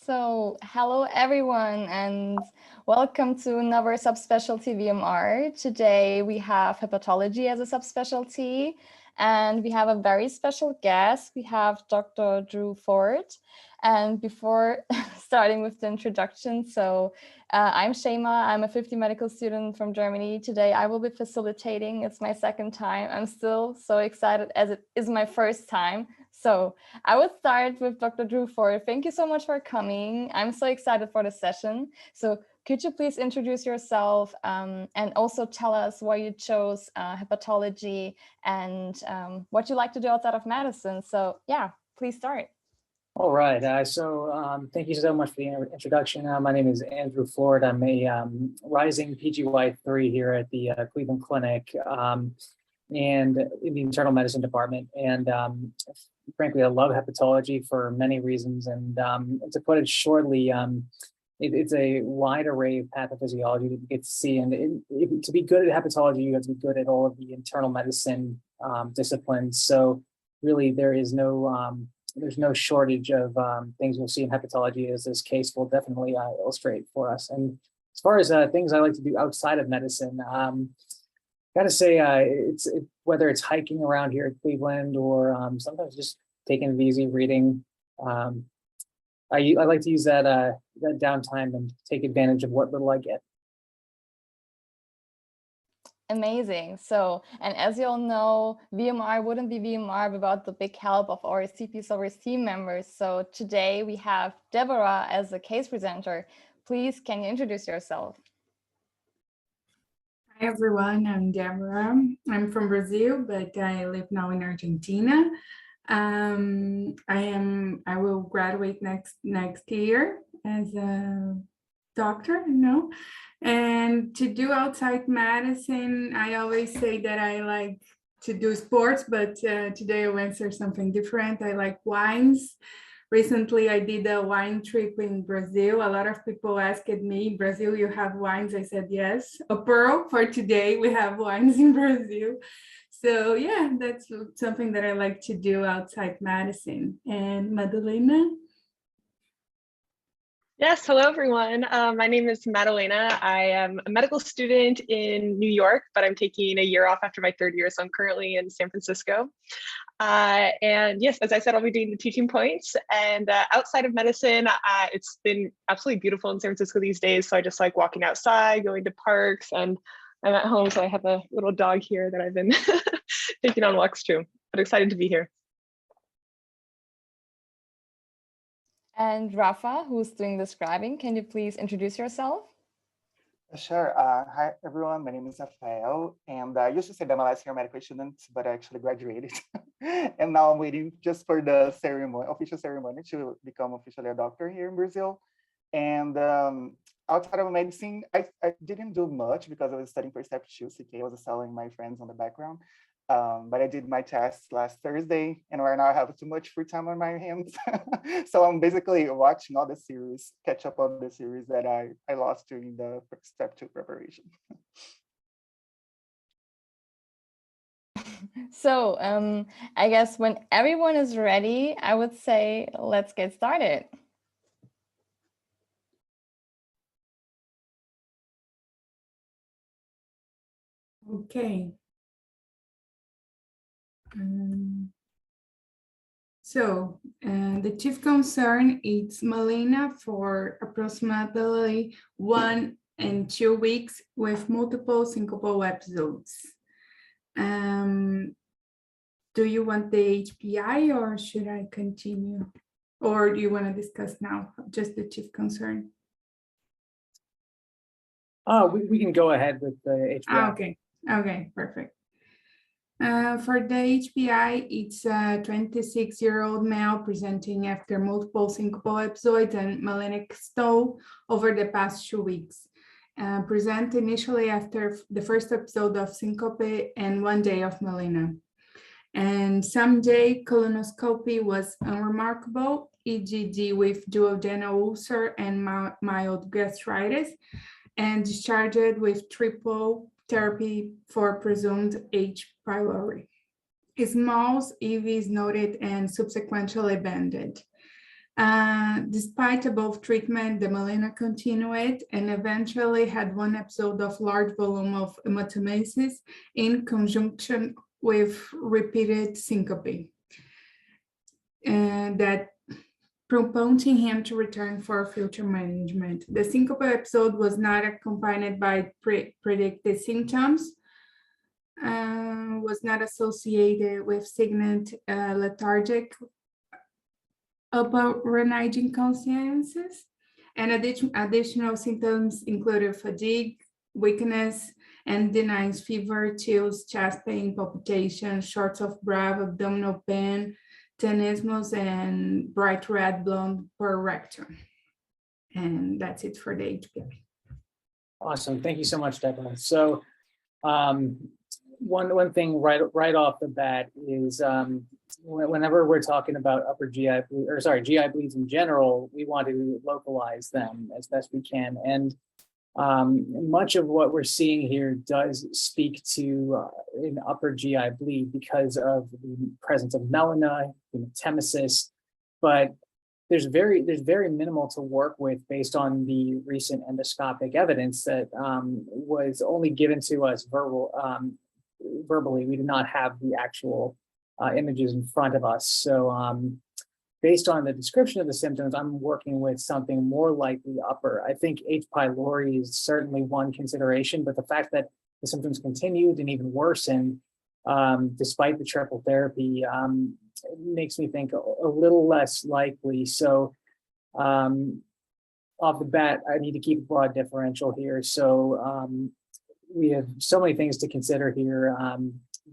Hello everyone and welcome to another subspecialty VMR. Today we have hepatology as a subspecialty and we have a very special guest. We have Dr. Drew Ford. And before starting with the introduction, I'm Shema. I'm a 50 medical student from Germany. Today I will be facilitating. It's my second time. I'm still so excited as it is my first time. So I would start with Dr. Drew Ford. Thank you so much for coming. I'm so excited for the session. So could you please introduce yourself and also tell us why you chose hepatology and what you like to do outside of medicine? So yeah, please start. All right. Thank you so much for the introduction. My name is Andrew Ford. I'm a rising PGY3 here at the Cleveland Clinic and in the internal medicine department. And frankly, I love hepatology for many reasons. And to put it shortly, it's a wide array of pathophysiology that you get to see. And to be good at hepatology, you have to be good at all of the internal medicine disciplines. So really, there's no shortage of things we'll see in hepatology, as this case will definitely illustrate for us. And as far as things I like to do outside of medicine, gotta say, whether it's hiking around here at Cleveland or sometimes just taking it easy, reading. I like to use that downtime and take advantage of what little I get. Amazing. And as you all know, VMR wouldn't be VMR without the big help of our CPs, our team members. So today we have Deborah as a case presenter. Please, can you introduce yourself? Hi everyone, I'm Deborah. I'm from Brazil, but I live now in Argentina. I will graduate next year as a doctor, and to do outside medicine, I always say that I like to do sports, but today I'll answer something different. I like wines. Recently, I did a wine trip in Brazil. A lot of people asked me, Brazil, you have wines? I said, yes. A pearl for today, we have wines in Brazil. So yeah, that's something that I like to do outside medicine. And Madalena? Yes, hello everyone. My name is Madalena. I am a medical student in New York, but I'm taking a year off after my third year, so I'm currently in San Francisco. And yes, as I said, I'll be doing the teaching points. And outside of medicine, it's been absolutely beautiful in San Francisco these days. So I just like walking outside, going to parks, and I'm at home, so I have a little dog here that I've been taking on walks too. But excited to be here. And Rafa, who's doing the scribing, can you please introduce yourself? Sure. Hi, everyone. My name is Rafael, and I used to say that I'm a last year medical student, but I actually graduated. And now I'm waiting just for the official ceremony to become officially a doctor here in Brazil. And outside of medicine, I didn't do much because I was studying for Step 2 CK. I was telling my friends on the background. But I did my test last Thursday, and right now I have too much free time on my hands. So I'm basically watching all the series, catch up on the series that I lost during the Step 2 preparation. So I guess when everyone is ready, I would say, let's get started. Okay. The chief concern is melena for approximately 1 and 2 weeks with multiple syncopal episodes. Do you want the HPI or should I continue? Or do you want to discuss now just the chief concern? We can go ahead with the HPI. Okay, perfect. For the HPI, it's a 26-year-old male presenting after multiple syncopal episodes and melenic stole over the past 2 weeks. Present initially after the first episode of syncope and 1 day of melena. And some day colonoscopy was unremarkable, EGD with duodenal ulcer and mild gastritis, and discharged with triple therapy for presumed H. pylori. Small EVs noted and subsequently abandoned. Despite above treatment, the melena continued and eventually had one episode of large volume of hematemesis in conjunction with repeated syncope, and that prompting him to return for future management. The syncope episode was not accompanied by predicted symptoms, was not associated with significant lethargic upper reneging consciences, and additional symptoms included fatigue, weakness, and denying fever, chills, chest pain, palpitation, shortness of breath, abdominal pain, tenesmus, and bright red blood per rectum. And that's it for the HPI. Awesome. Thank you so much, Deborah. So one thing right off the bat is whenever we're talking about upper GI GI bleeds in general, we want to localize them as best we can. And much of what we're seeing here does speak to an upper GI bleed because of the presence of melena, hematemesis, but there's very minimal to work with based on the recent endoscopic evidence that was only given to us verbally. We did not have the actual images in front of us. So based on the description of the symptoms, I'm working with something more likely upper. I think H. pylori is certainly one consideration, but the fact that the symptoms continued and even worsened despite the triple therapy makes me think a little less likely. So off the bat, I need to keep a broad differential here. So we have so many things to consider here,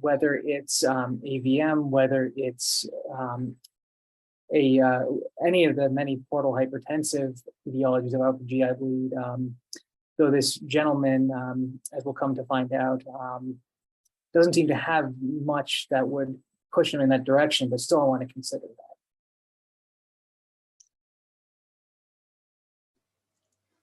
whether it's AVM, whether it's any of the many portal hypertensive etiologies of upper GI bleed. Though this gentleman, as we'll come to find out, doesn't seem to have much that would push him in that direction, but still I want to consider that.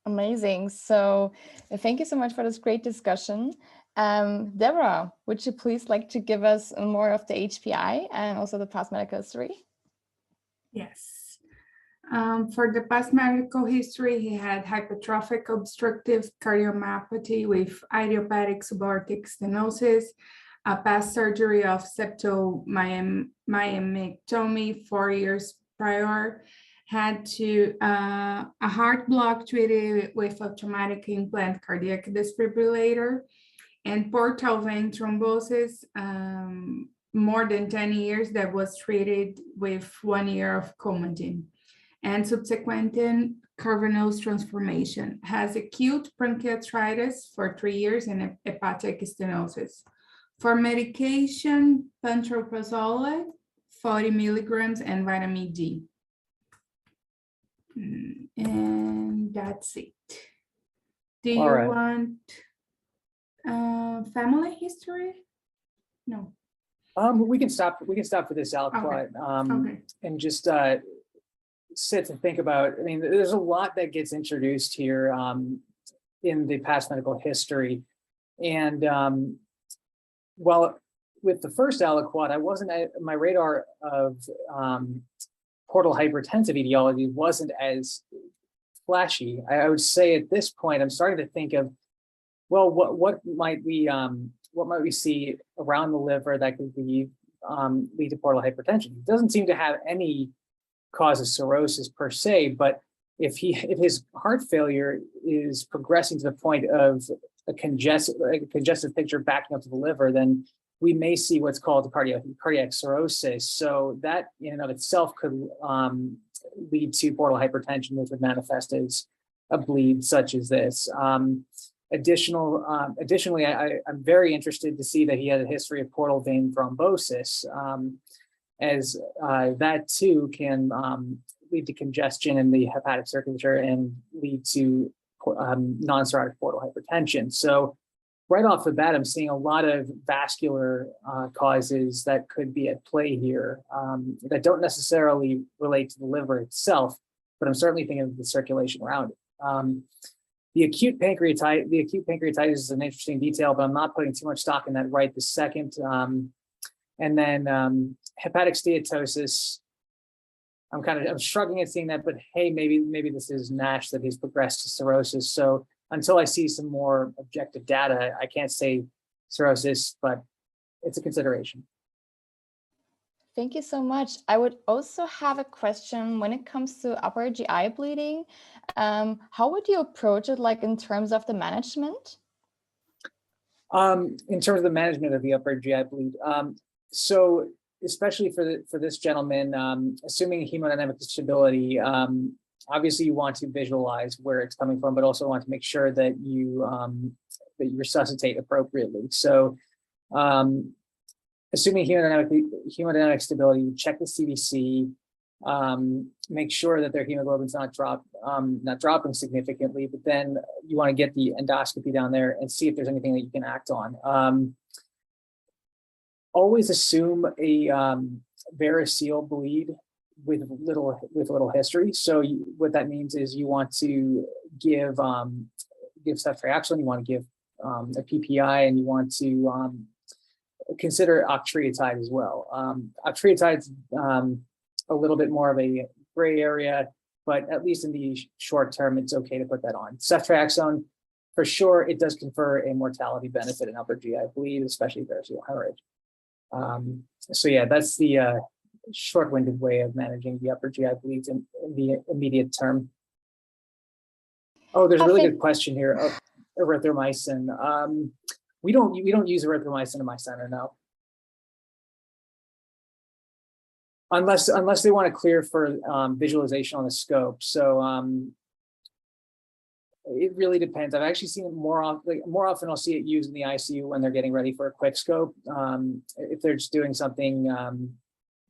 Amazing. So thank you so much for this great discussion. Deborah, would you please like to give us more of the HPI and also the past medical history? Yes. For the past medical history, he had hypertrophic obstructive cardiomyopathy with idiopathic subaortic stenosis, a past surgery of septomyomectomy 4 years prior, had a heart block treated with a traumatic implant cardiac defibrillator, and portal vein thrombosis, more than 10 years, that was treated with 1 year of Coumadin, and subsequent cavernous transformation. Has acute pancreatitis for 3 years and hepatic stenosis. For medication, pantoprazole, 40 milligrams, and vitamin D. And that's it. Do you want family history? No. We can stop for this aliquot, Okay. and just sit and think about. I mean, there's a lot that gets introduced here in the past medical history, and well, with the first aliquot, I wasn't my radar of portal hypertensive etiology wasn't as flashy. I would say at this point, I'm starting to think of, well, what might we see around the liver that could lead to portal hypertension? It doesn't seem to have any cause of cirrhosis per se, but if his heart failure is progressing to the point of a congestive picture backing up to the liver, then we may see what's called cardiac cirrhosis. So that in and of itself could lead to portal hypertension, which would manifest as a bleed such as this. Additionally, I'm very interested to see that he had a history of portal vein thrombosis, as that too can lead to congestion in the hepatic circulature and lead to nonserotic portal hypertension. So right off the bat, I'm seeing a lot of vascular causes that could be at play here that don't necessarily relate to the liver itself, but I'm certainly thinking of the circulation around it. The acute pancreatitis is an interesting detail, but I'm not putting too much stock in that right this second. And then hepatic steatosis, I'm struggling at seeing that, but hey, maybe this is NASH that has progressed to cirrhosis. So until I see some more objective data, I can't say cirrhosis, but it's a consideration. Thank you so much. I would also have a question when it comes to upper GI bleeding. How would you approach it, like in terms of the management? In terms of the management of the upper GI bleed, so especially for this gentleman, assuming hemodynamic stability, obviously you want to visualize where it's coming from, but also want to make sure that you resuscitate appropriately. So, assuming hemodynamic stability, check the CBC, make sure that their hemoglobin's not dropping significantly, but then you want to get the endoscopy down there and see if there's anything that you can act on. Always assume a variceal bleed with little history. So what that means is you want to give ceftriaxone, you want to give a PPI, and you want to consider octreotide as well. Octreotide's a little bit more of a gray area, but at least in the short term, it's okay to put that on. Ceftriaxone, for sure, it does confer a mortality benefit in upper GI bleed, especially variceal hemorrhage. So yeah, that's the short-winded way of managing the upper GI bleeds in the immediate term. Oh, there's a really good question here. Oh, erythromycin. We don't use erythromycin in my center, no. Unless they want to clear for visualization on the scope. So it really depends. I've actually seen it more often. I'll see it used in the ICU when they're getting ready for a quick scope. If they're just doing something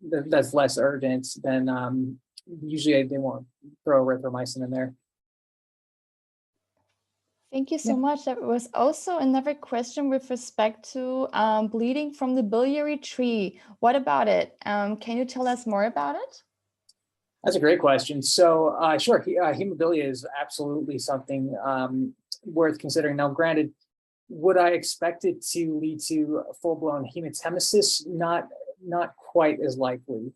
that's less urgent, then usually they won't throw erythromycin in there. Thank you so much. There was also another question with respect to bleeding from the biliary tree. What about it? Can you tell us more about it? That's a great question. So sure, hemophilia is absolutely something worth considering. Now, granted, would I expect it to lead to a full-blown hematemesis? Not quite as likely.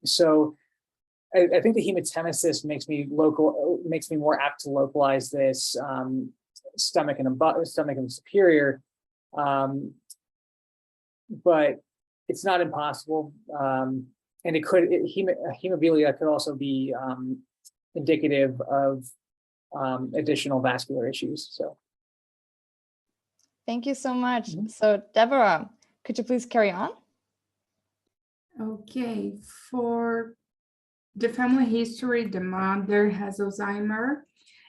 So I think the hematemesis makes me more apt to localize this stomach and superior, but it's not impossible. And hemophilia could also be indicative of additional vascular issues. So, thank you so much. So, Deborah, could you please carry on? Okay, for the family history, the mother has Alzheimer's,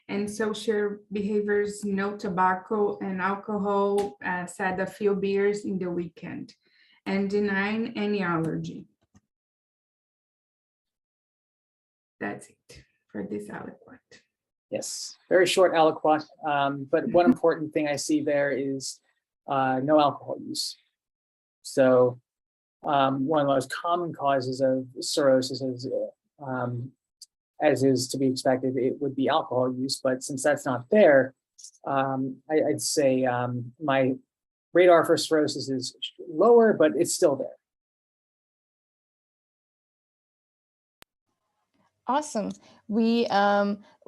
and social behaviors, no tobacco and alcohol, said a few beers in the weekend, and denying any allergy. That's it for this aliquot. Yes, very short aliquot, but one important thing I see there is no alcohol use. So one of the most common causes of cirrhosis is, as is to be expected, it would be alcohol use. But since that's not there, I'd say my radar for cirrhosis is lower, but it's still there. Awesome. We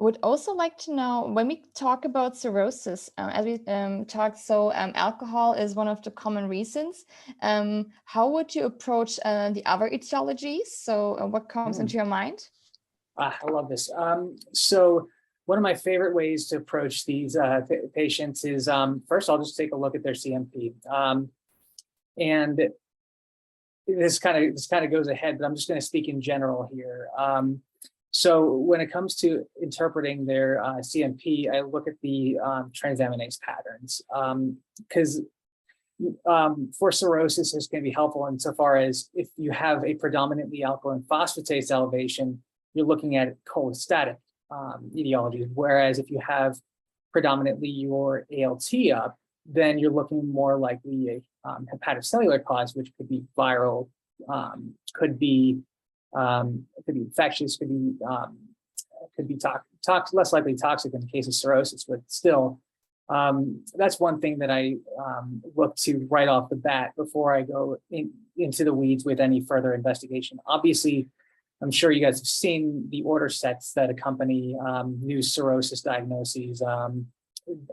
would also like to know, when we talk about cirrhosis, as we talked, so alcohol is one of the common reasons. How would you approach the other etiologies? So what comes into your mind? I love this. So one of my favorite ways to approach these patients is, first, I'll just take a look at their CMP. And this kind of goes ahead, but I'm just going to speak in general here. So when it comes to interpreting their CMP, I look at the transaminase patterns, because for cirrhosis, it's going to be helpful insofar as if you have a predominantly alkaline phosphatase elevation, you're looking at cholestatic etiology. Whereas if you have predominantly your ALT up, then you're looking more likely a hepatocellular cause, which could be viral, could be infectious, could be less likely toxic in the case of cirrhosis, but still, that's one thing that I look to right off the bat before I go into the weeds with any further investigation. Obviously, I'm sure you guys have seen the order sets that accompany new cirrhosis diagnoses,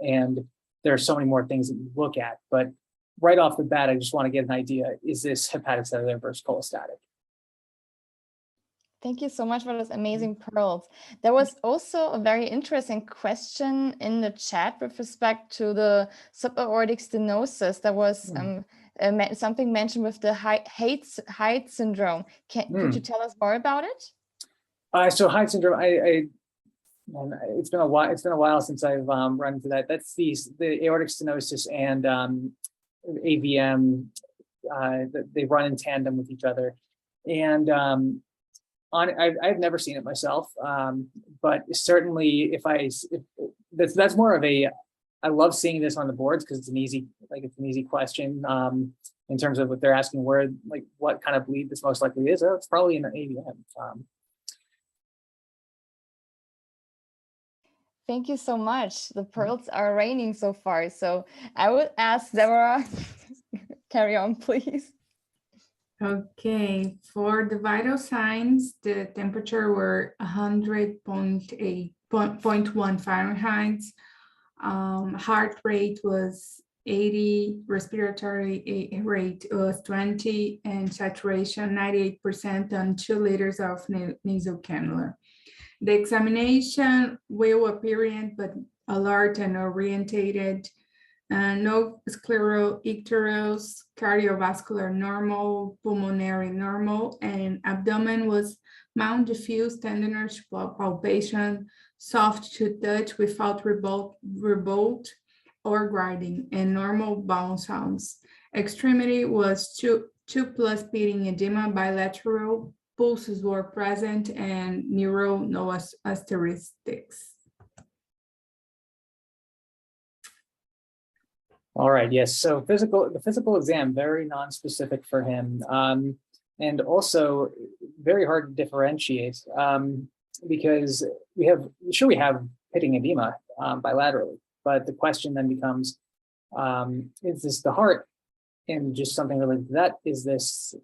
and there are so many more things that you look at. But right off the bat, I just want to get an idea: is this hepatocellular versus cholestatic? Thank you so much for those amazing pearls. There was also a very interesting question in the chat with respect to the subaortic stenosis. There was something mentioned with the Hyde syndrome. Could you tell us more about it? So Hyde syndrome, it's been a while. It's been a while since I've run into that. That's the aortic stenosis and AVM. They run in tandem with each other, and I've never seen it myself, but certainly if that's more of a, I love seeing this on the boards because it's an easy question in terms of what they're asking, what kind of bleed this most likely is. It's probably an AVM. Thank you so much. The pearls are raining so far. So I would ask Deborah, carry on, please. Okay, for the vital signs, the temperature were 100.1 Fahrenheit. Heart rate was 80, respiratory rate was 20, and saturation 98% on 2 liters of nasal cannula. The examination well apparent but alert and orientated. No scleral icterus, cardiovascular normal, pulmonary normal, and abdomen was mild diffuse tenderness palpation, soft to touch without revolt or grinding, and normal bowel sounds. Extremity was 2+ beating edema, bilateral, pulses were present, and neural no asterisks. All right, yes. So the physical exam, very non-specific for him, and also very hard to differentiate because we have pitting edema bilaterally, but the question then becomes, is this the heart? And just something related to that, is this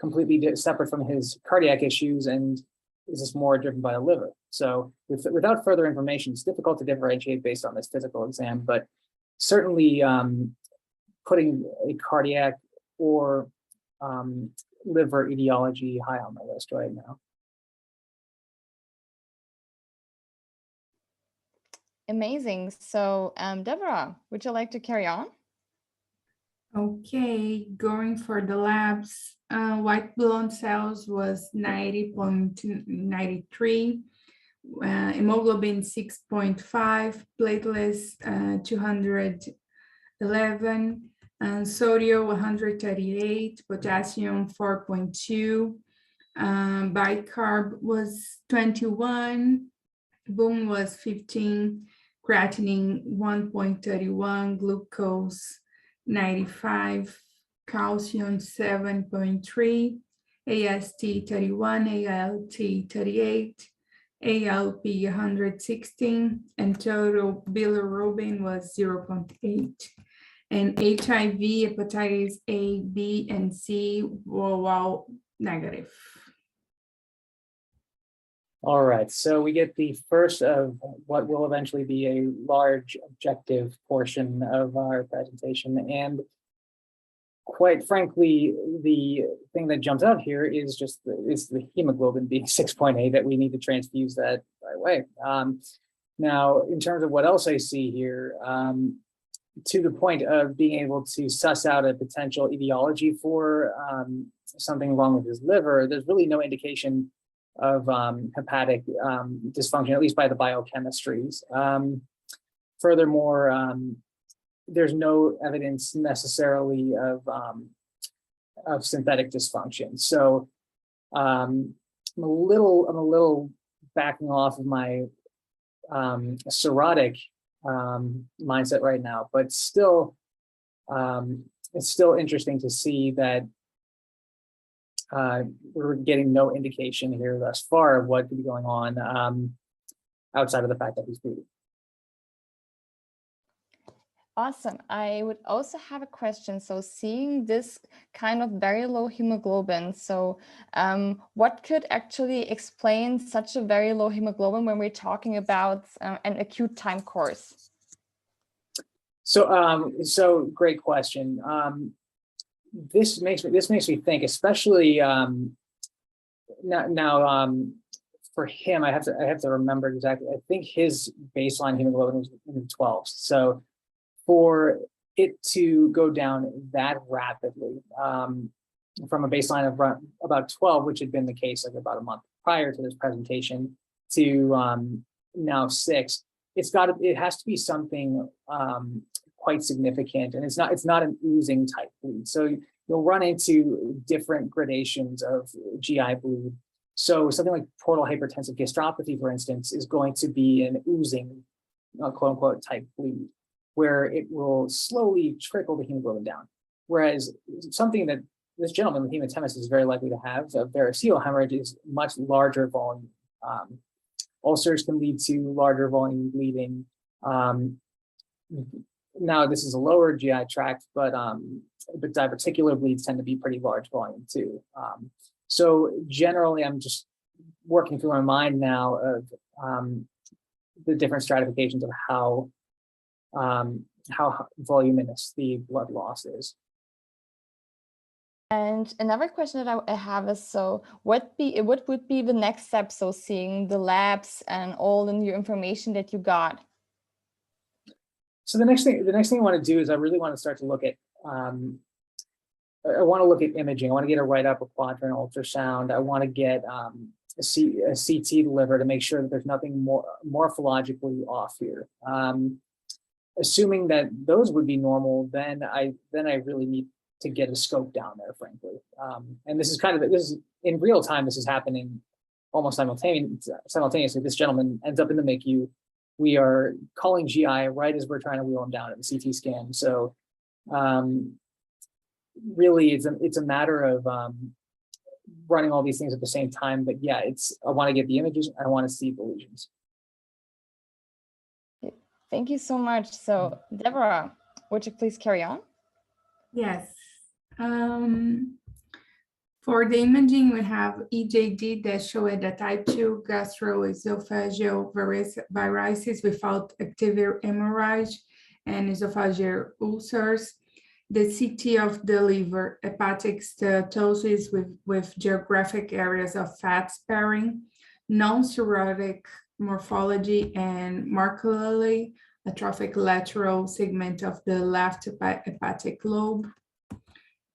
completely separate from his cardiac issues, and is this more driven by the liver? So without further information, it's difficult to differentiate based on this physical exam, but certainly putting a cardiac or liver etiology high on my list right now. Amazing. So Deborah, would you like to carry on? Okay, going for the labs, white blood cells was 90.93, hemoglobin 6.5, platelets 211, sodium 138, potassium 4.2, bicarb was 21, bone was 15, creatinine 1.31, glucose 95, calcium 7.3, AST 31, ALT 38, ALP 116, and total bilirubin was 0.8. And HIV, hepatitis A, B, and C were all negative. All right, so we get the first of what will eventually be a large objective portion of our presentation. And quite frankly, the thing that jumps out here is just the hemoglobin being 6.8, that we need to transfuse that right away. Now, in terms of what else I see here, to the point of being able to suss out a potential etiology for something wrong with his liver, there's really no indication of hepatic dysfunction, at least by the biochemistries. Furthermore, there's no evidence necessarily of synthetic dysfunction. So I'm a little backing off of my cirrhotic mindset right now, but still, it's still interesting to see that we're getting no indication here thus far of what could be going on outside of the fact that he's bleeding. Awesome. I would also have a question. So seeing this kind of very low hemoglobin, so what could actually explain such a very low hemoglobin when we're talking about an acute time course? So great question. This makes me think, especially now for him, I have to remember exactly. I think his baseline hemoglobin was in the 12s. So for it to go down that rapidly from a baseline of about 12, which had been the case like about a month prior to this presentation, to now 6, it has to be something quite significant, and it's not an oozing type bleed. So you'll run into different gradations of GI bleed. So something like portal hypertensive gastropathy, for instance, is going to be an oozing, quote unquote, type bleed, where it will slowly trickle the hemoglobin down. Whereas something that this gentleman with hematemesis is very likely to have, a variceal hemorrhage, is much larger volume. Ulcers can lead to larger volume bleeding. Now this is a lower GI tract, but diverticular bleeds tend to be pretty large volume too. So generally, I'm just working through my mind now of the different stratifications of how voluminous the blood loss is. And another question that I have is, so what would be the next step? So seeing the labs and all the new information that you got. So the next thing I want to do is I really want to start to look at I want to look at imaging. I want to get a right upper quadrant ultrasound. I want to get a CT delivered to make sure that there's nothing more morphologically off here. Assuming that those would be normal, then I really need to get a scope down there, frankly. And this is in real time. This is happening almost simultaneously. This gentleman ends up in the MICU. We are calling GI right as we're trying to wheel him down at the CT scan. So really, it's a matter of running all these things at the same time. But yeah, I want to get the images. I want to see the lesions. Thank you so much. So Deborah, would you please carry on? Yes. For the imaging, we have EJD that showed a type 2 gastroesophageal varices without active hemorrhage and esophageal ulcers. The CT of the liver, hepatic steatosis with geographic areas of fat sparing, nonserotic morphology, and markedly atrophic lateral segment of the left hepatic lobe.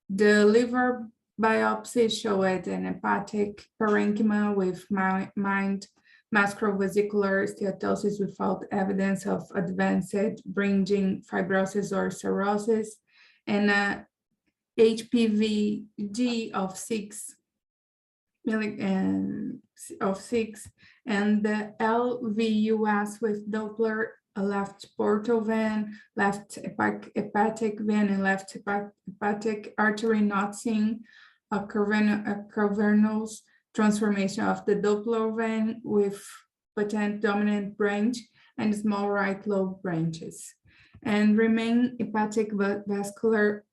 The liver biopsy showed an hepatic parenchyma with mild macrovesicular steatosis without evidence of advanced bridging fibrosis or cirrhosis, and a HPV-D of 6 and the LVUS with Doppler, a left portal vein, left hepatic vein, and left hepatic artery, not seeing a cavernous transformation of the Doppler vein with patent dominant branch and small right lobe branches, and remain hepatic vascular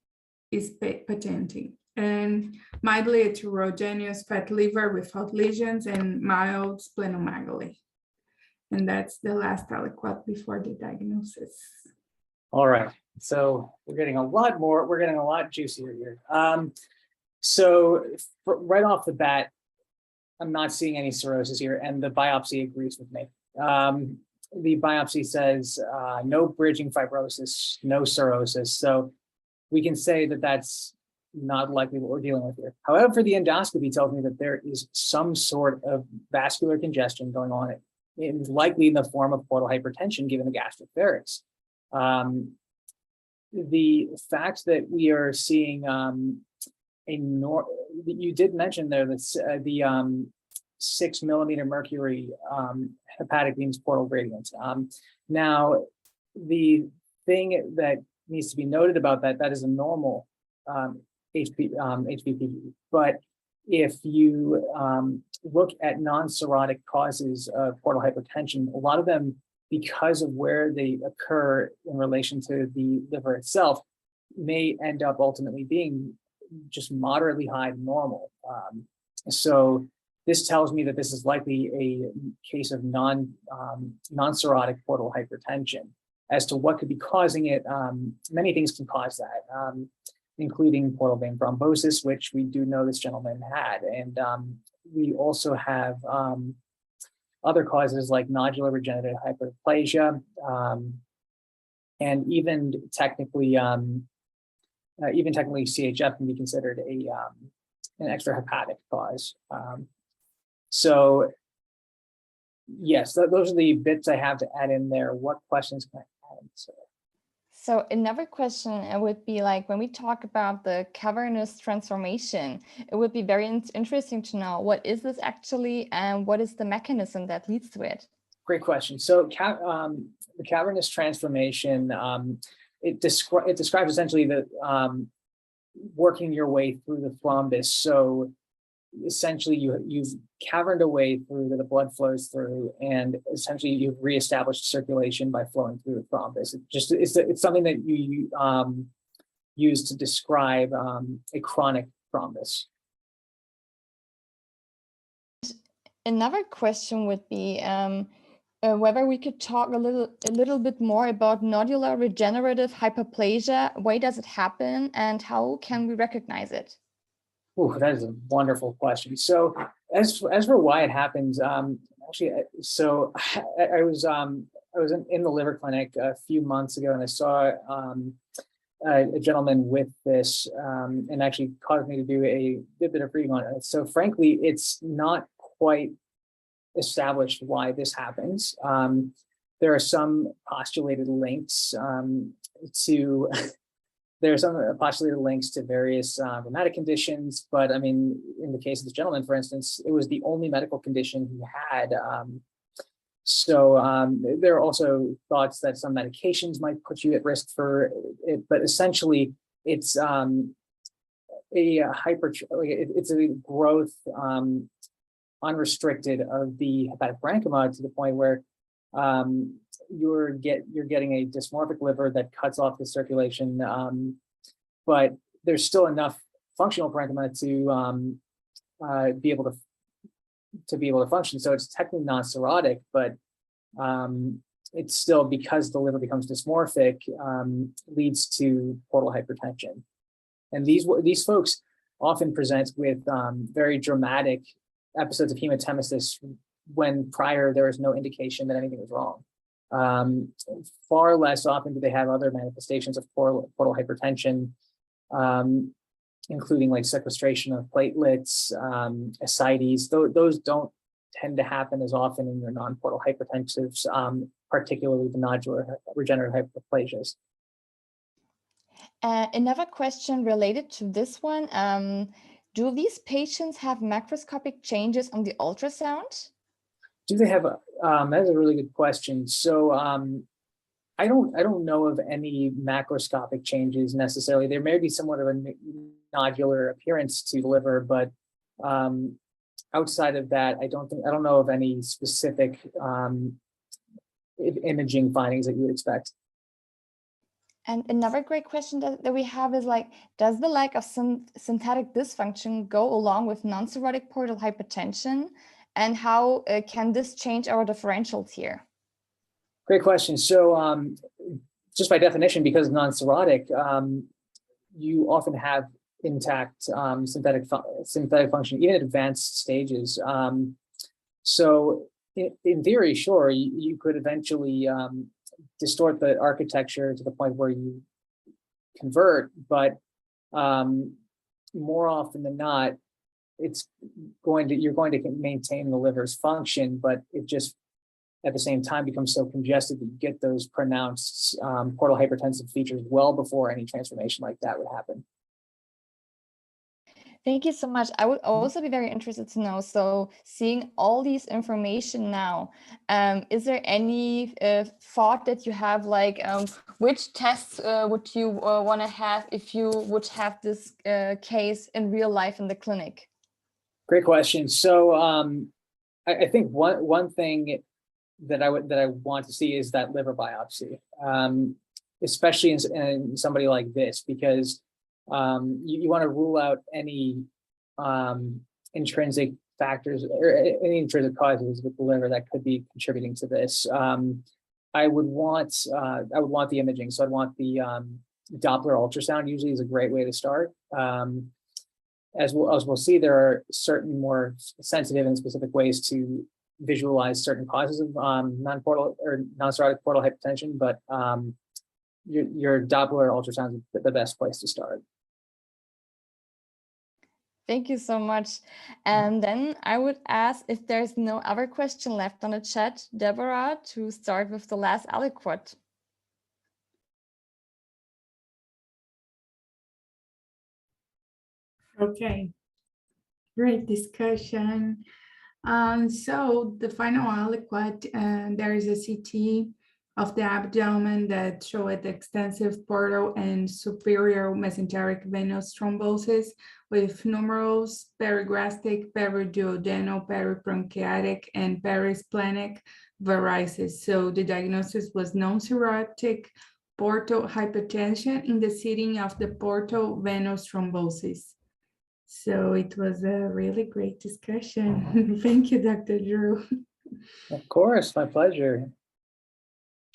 is patenting, and mildly heterogeneous fat liver without lesions and mild splenomegaly. And that's the last aliquot before the diagnosis. All right, so we're getting a lot juicier here. So right off the bat, I'm not seeing any cirrhosis here, and the biopsy agrees with me. The biopsy says no bridging fibrosis, no cirrhosis. So we can say that that's not likely what we're dealing with here. However, the endoscopy tells me that there is some sort of vascular congestion going on. It is likely in the form of portal hypertension, given the gastric varix. The fact that we are seeing you did mention there that the 6 millimeter mercury hepatic venous portal gradient. Now, the thing that needs to be noted about that is a normal HPP. But if you look at nonserotic causes of portal hypertension, a lot of them because of where they occur in relation to the liver itself, may end up ultimately being just moderately high to normal. So this tells me that this is likely a case of nonserotic portal hypertension. As to what could be causing it, many things can cause that, including portal vein thrombosis, which we do know this gentleman had. And we also have other causes like nodular regenerative hyperplasia, and even technically CHF can be considered an extrahepatic cause. So yes, those are the bits I have to add in there. What questions can I add? So another question would be like, when we talk about the cavernous transformation, it would be very interesting to know what is this actually and what is the mechanism that leads to it? Great question. So the cavernous transformation, it describes essentially the working your way through the thrombus. So essentially you've caverned a way through that the blood flows through, and essentially you've reestablished circulation by flowing through the thrombus. It's something that you use to describe a chronic thrombus. Another question would be whether we could talk a little bit more about nodular regenerative hyperplasia. Why does it happen, and how can we recognize it? Oh, that is a wonderful question. So as for why it happens, actually, so I was in the liver clinic a few months ago, and I saw a gentleman with this, and actually caused me to do a bit of reading on it. So frankly, it's not quite established why this happens. There are some postulated links there are some postulated links to various rheumatic conditions, but I mean, in the case of this gentleman, for instance, it was the only medical condition he had. There are also thoughts that some medications might put you at risk for it, but essentially it's it's a growth unrestricted of the hepatic parenchyma to the point where you're getting a dysmorphic liver that cuts off the circulation, but there's still enough functional parenchyma to be able to function. So it's technically nonserotic, but it's still, because the liver becomes dysmorphic, leads to portal hypertension. And these folks often present with very dramatic episodes of hematemesis when prior there was no indication that anything was wrong. Far less often do they have other manifestations of portal hypertension, including like sequestration of platelets, ascites. Those don't tend to happen as often in your non-portal hypertensives, particularly the nodular regenerative hyperplasias. Another question related to this one. Do these patients have macroscopic changes on the ultrasound? Do they have that's a really good question. So I don't know of any macroscopic changes necessarily. There may be somewhat of a nodular appearance to the liver, but outside of that, I don't know of any specific imaging findings that you would expect. And another great question that we have is like, does the lack of synthetic dysfunction go along with nonserotic portal hypertension? And how can this change our differentials here? Great question. So just by definition, because nonserotic, you often have intact synthetic function, even at advanced stages. So in theory, sure, you could eventually distort the architecture to the point where you convert, but more often than not, you're going to maintain the liver's function, but it just at the same time becomes so congested that you get those pronounced portal hypertensive features well before any transformation like that would happen. Thank you so much. I would also be very interested to know, so seeing all these information now, is there any thought that you have, like which tests would you want to have if you would have this case in real life in the clinic? Great question. So I think one thing that I want to see is that liver biopsy, especially in somebody like this, because you want to rule out any intrinsic factors or any intrinsic causes with the liver that could be contributing to this. I would want the imaging, so I'd want the Doppler ultrasound. Usually is a great way to start. As we'll see, there are certain more sensitive and specific ways to visualize certain causes of non-portal or nonserotic portal hypertension, but your Doppler ultrasound is the best place to start. Thank you so much. And then I would ask if there's no other question left on the chat, Deborah, to start with the last aliquot. Okay, great discussion. So the final aliquot, there is a CT of the abdomen that showed extensive portal and superior mesenteric venous thrombosis with numerals perigastric, periduodenal, peripancreatic, and perisplenic varices. So the diagnosis was nonserotic portal hypertension in the setting of the portal venous thrombosis. So it was a really great discussion. Thank you, Dr. Drew. Of course, my pleasure.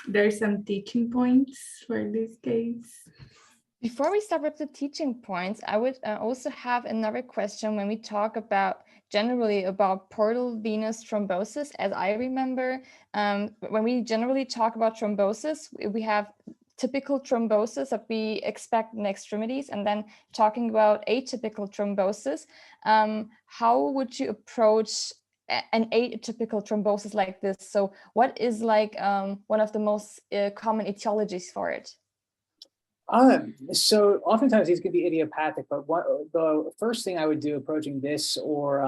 There's some teaching points for this case. Before we start with the teaching points, I would also have another question when we talk about generally about portal venous thrombosis. As I remember, when we generally talk about thrombosis, we have typical thrombosis that we expect in extremities, and then talking about atypical thrombosis. How would you approach an atypical thrombosis like this? So what is like one of the most common etiologies for it? So oftentimes these can be idiopathic, but the first thing I would do approaching this or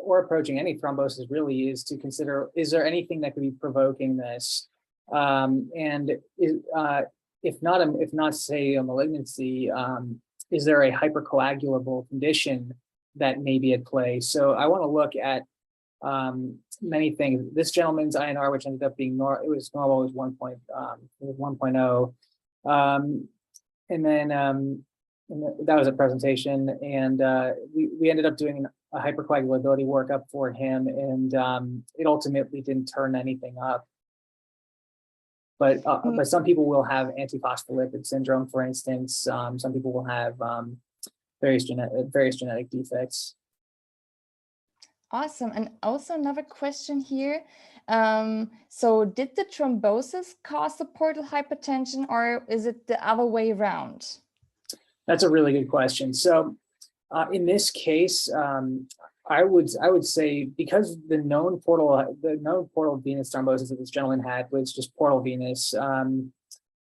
approaching any thrombosis really is to consider, is there anything that could be provoking this? And if not say a malignancy, is there a hypercoagulable condition that may be at play? So I want to look at many things. This gentleman's INR, which ended up being normal, it was 1.0, and then that was a presentation, and we ended up doing a hypercoagulability workup for him, and it ultimately didn't turn anything up. But some people will have antiphospholipid syndrome, for instance. Some people will have various genetic defects. Awesome. And also another question here. So did the thrombosis cause the portal hypertension, or is it the other way around? That's a really good question. So in this case, I would say, because the known portal venous thrombosis that this gentleman had was just portal venous,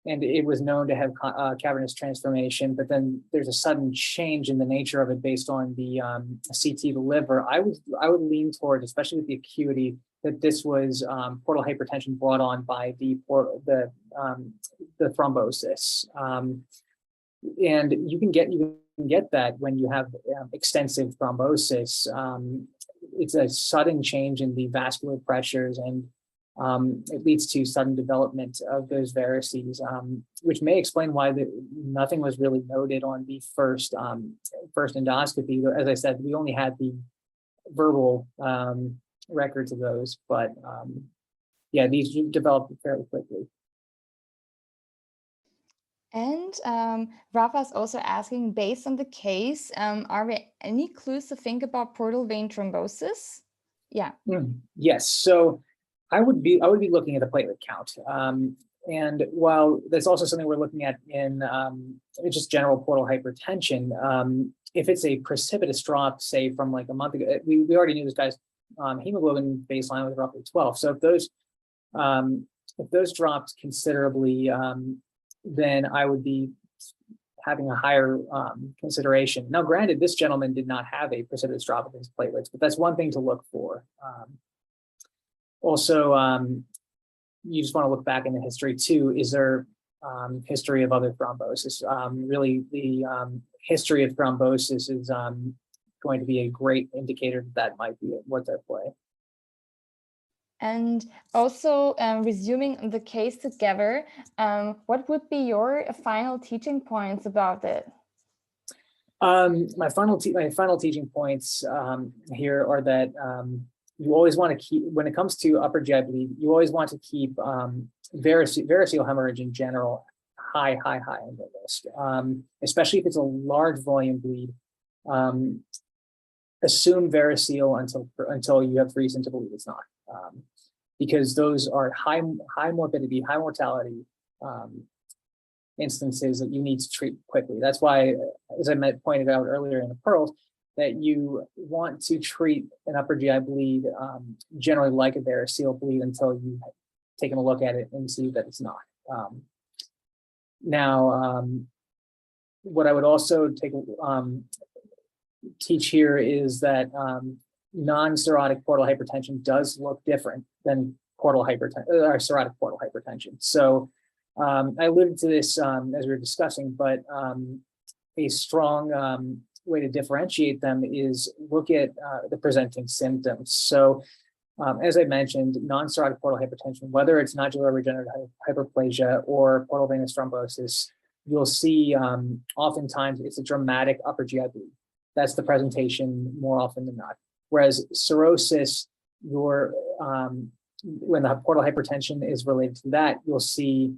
and it was known to have cavernous transformation, but then there's a sudden change in the nature of it based on the CT of the liver. I would lean towards, especially with the acuity, that this was portal hypertension brought on by the thrombosis. And you can get that when you have extensive thrombosis. It's a sudden change in the vascular pressures, and it leads to sudden development of those varices, which may explain why nothing was really noted on the first endoscopy. As I said, we only had the verbal records of those, but yeah, these developed fairly quickly. And Rafa's also asking, based on the case, are there any clues to think about portal vein thrombosis? Yeah. Yes. So I would be looking at the platelet count. And while that's also something we're looking at in just general portal hypertension, if it's a precipitous drop, say from like a month ago, we already knew this guy's hemoglobin baseline was roughly 12. So if those dropped considerably, then I would be having a higher consideration. Now, granted, this gentleman did not have a precipitous drop of his platelets, but that's one thing to look for. Also, you just want to look back in the history too. Is there history of other thrombosis? Really, the history of thrombosis is going to be a great indicator that might be what's at play. And also resuming the case together, what would be your final teaching points about it? My final teaching points here are that you always want to keep, when it comes to upper GI bleed, you always want to keep variceal hemorrhage in general high on the list, especially if it's a large volume bleed. Assume variceal until you have reason to believe it's not, because those are high morbidity, high mortality instances that you need to treat quickly. That's why, as I pointed out earlier in the pearls, that you want to treat an upper GI bleed generally like a variceal bleed until you've taken a look at it and see that it's not. Now, what I would also teach here is that non-serotic portal hypertension does look different than portal hypertension or cirrhotic portal hypertension. So I alluded to this as we were discussing, but a strong way to differentiate them is look at the presenting symptoms. So as I mentioned, non-serotic portal hypertension, whether it's nodular regenerative hyperplasia or portal venous thrombosis, you'll see oftentimes it's a dramatic upper GI bleed. That's the presentation more often than not. Whereas cirrhosis, when the portal hypertension is related to that, you'll see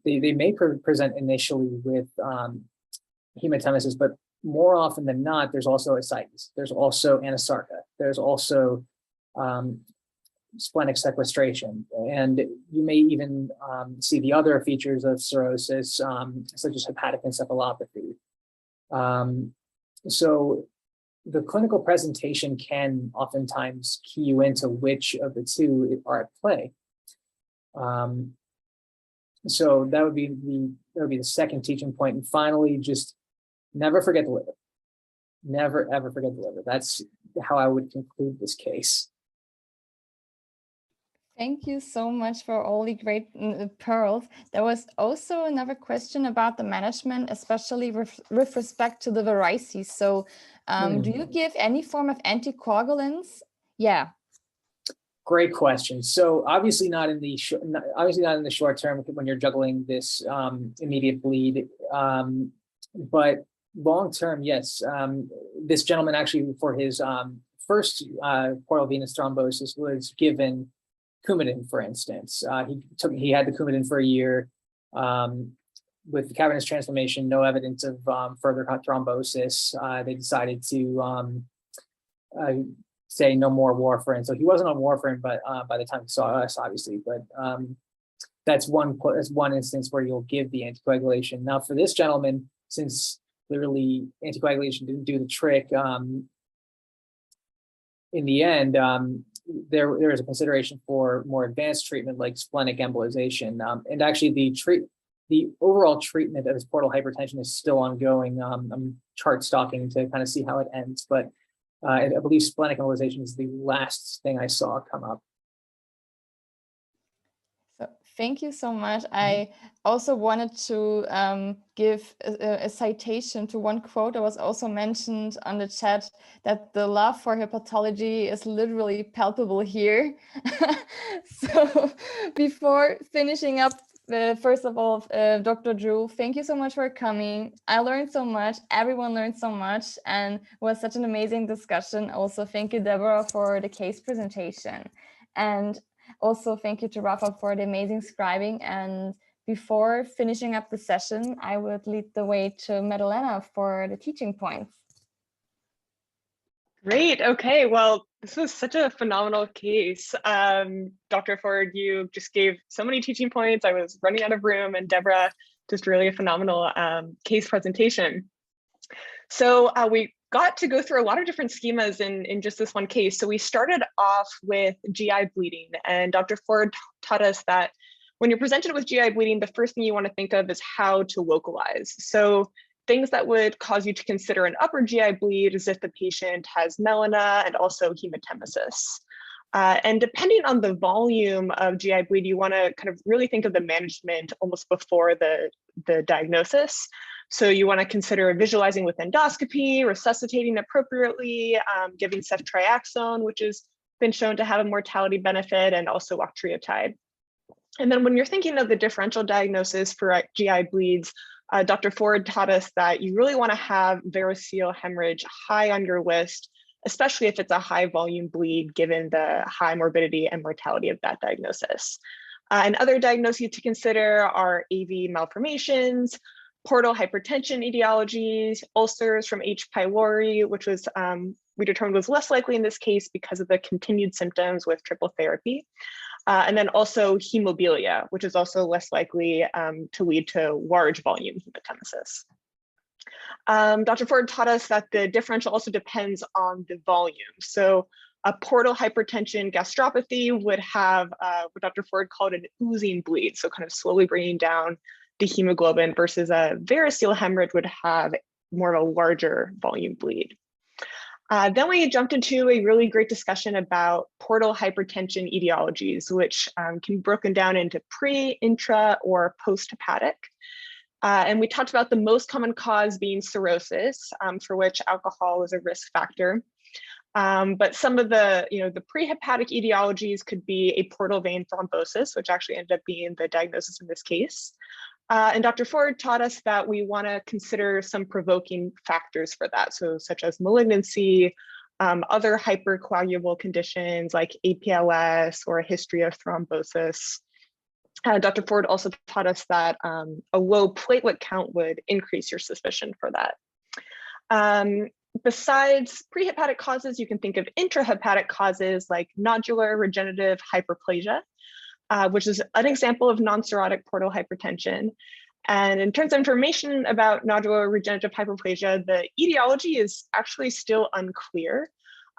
they may present initially with hematemesis, but more often than not, there's also ascites. There's also anasarca. There's also splenic sequestration. And you may even see the other features of cirrhosis, such as hepatic encephalopathy. So the clinical presentation can oftentimes key you into which of the two are at play. So that would be the second teaching point. And finally, just never forget the liver. Never, ever forget the liver. That's how I would conclude this case. Thank you so much for all the great pearls. There was also another question about the management, especially with respect to the varices. So do you give any form of anticoagulants? Yeah. Great question. So obviously not in the short term when you're juggling this immediate bleed, but long term, yes. This gentleman actually, for his first portal venous thrombosis, was given Coumadin, for instance. He had the Coumadin for a year. With the cavernous transformation, no evidence of further thrombosis. They decided to say no more warfarin. So he wasn't on warfarin, but by the time he saw us, obviously. But that's one instance where you'll give the anticoagulation. Now, for this gentleman, since clearly anticoagulation didn't do the trick, in the end, there is a consideration for more advanced treatment like splenic embolization. And actually the overall treatment of his portal hypertension is still ongoing. I'm chart stalking to kind of see how it ends, but I believe splenic embolization is the last thing I saw come up. So thank you so much. I also wanted to give a citation to one quote that was also mentioned on the chat, that the love for hepatology is literally palpable here. So before finishing up, first of all, Dr. Drew, thank you so much for coming. I learned so much. Everyone learned so much, and it was such an amazing discussion. Also, thank you, Deborah, for the case presentation. And also, thank you to Rafa for the amazing scribing. And before finishing up the session, I would lead the way to Madalena for the teaching points. Great. Okay. Well, this was such a phenomenal case. Dr. Ford, you just gave so many teaching points. I was running out of room, and Deborah, just really a phenomenal case presentation. So we got to go through a lot of different schemas in just this one case. So we started off with GI bleeding, and Dr. Ford taught us that when you're presented with GI bleeding, the first thing you want to think of is how to localize. So things that would cause you to consider an upper GI bleed is if the patient has melena and also hematemesis. And depending on the volume of GI bleed, you want to kind of really think of the management almost before the diagnosis. So you want to consider visualizing with endoscopy, resuscitating appropriately, giving ceftriaxone, which is been shown to have a mortality benefit and also octreotide. And then when you're thinking of the differential diagnosis for GI bleeds, Dr. Ford taught us that you really want to have variceal hemorrhage high on your list, especially if it's a high volume bleed, given the high morbidity and mortality of that diagnosis. And other diagnoses to consider are AV malformations, portal hypertension etiologies, ulcers from H. pylori, which was we determined was less likely in this case because of the continued symptoms with triple therapy. And then also hemophilia, which is also less likely to lead to large volume hematemesis. Dr. Ford taught us that the differential also depends on the volume. So a portal hypertension gastropathy would have what Dr. Ford called an oozing bleed, so kind of slowly bringing down the hemoglobin, versus a variceal hemorrhage would have more of a larger volume bleed. Then we jumped into a really great discussion about portal hypertension etiologies, which can be broken down into pre, intra, or post-hepatic. And we talked about the most common cause being cirrhosis, for which alcohol is a risk factor. But some of the, the pre-hepatic etiologies could be a portal vein thrombosis, which actually ended up being the diagnosis in this case. And Dr. Ford taught us that we want to consider some provoking factors for that, so such as malignancy, other hypercoagulable conditions like APLS or a history of thrombosis. Dr. Ford also taught us that a low platelet count would increase your suspicion for that. Besides prehepatic causes, you can think of intrahepatic causes like nodular regenerative hyperplasia, which is an example of nonserotic portal hypertension. And in terms of information about nodular regenerative hyperplasia, the etiology is actually still unclear.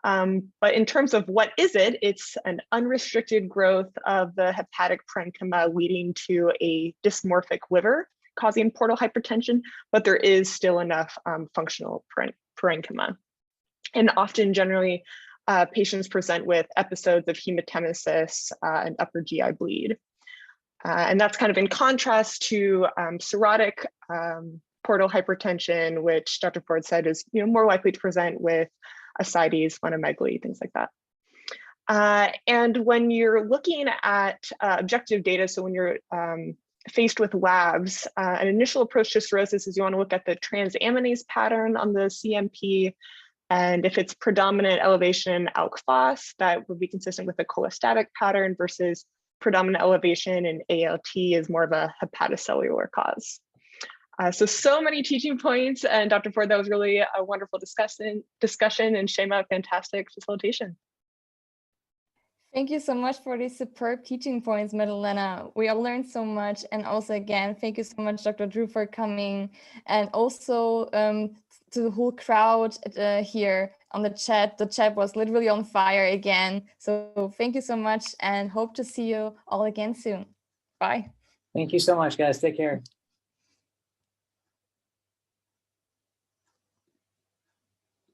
But in terms of what is it, it's an unrestricted growth of the hepatic parenchyma leading to a dysmorphic liver causing portal hypertension, but there is still enough functional parenchyma. And often, generally, patients present with episodes of hematemesis and upper GI bleed. And that's kind of in contrast to cirrhotic portal hypertension, which Dr. Ford said is more likely to present with ascites, splenomegaly, things like that. And when you're looking at objective data, so when you're faced with labs, an initial approach to cirrhosis is you want to look at the transaminase pattern on the CMP. And if it's predominant elevation in ALK phos, that would be consistent with a cholestatic pattern, versus predominant elevation in ALT is more of a hepatocellular cause. So many teaching points, and Dr. Ford, that was really a wonderful discussion, and Shema, fantastic facilitation. Thank you so much for these superb teaching points, Madalena. We all learned so much. And also, again, thank you so much, Dr. Drew, for coming. And also to the whole crowd here on the chat. The chat was literally on fire again. So thank you so much, and hope to see you all again soon. Bye. Thank you so much, guys. Take care.